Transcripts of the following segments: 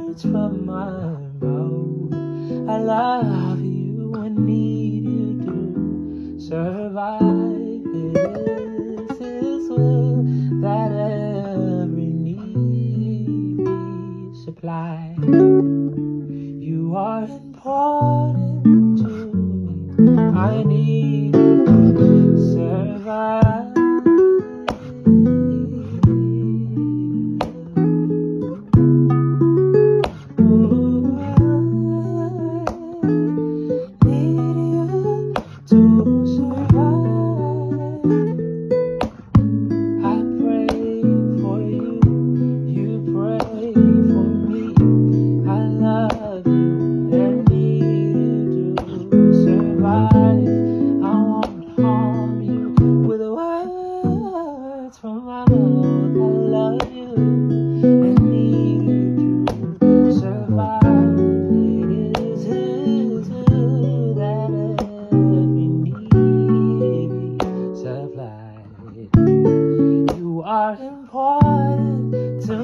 words from my mouth. I love you and need you to survive. This is will that every need be supplied. You are important to me. I need you to survive. From my mouth, I love you and need you to survive. It is you that every need be supplied. You are important to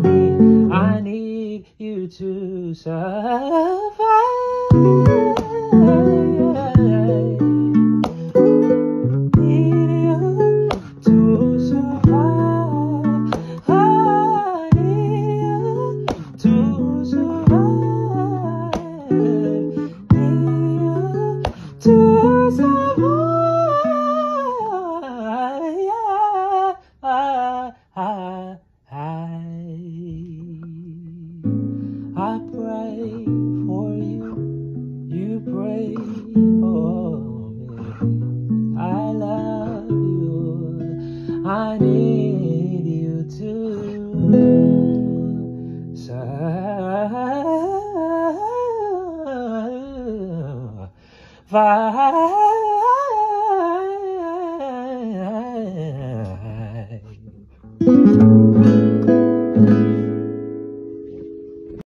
me. I need you to survive. I pray for you, you pray for me. I love you, I need you to survive.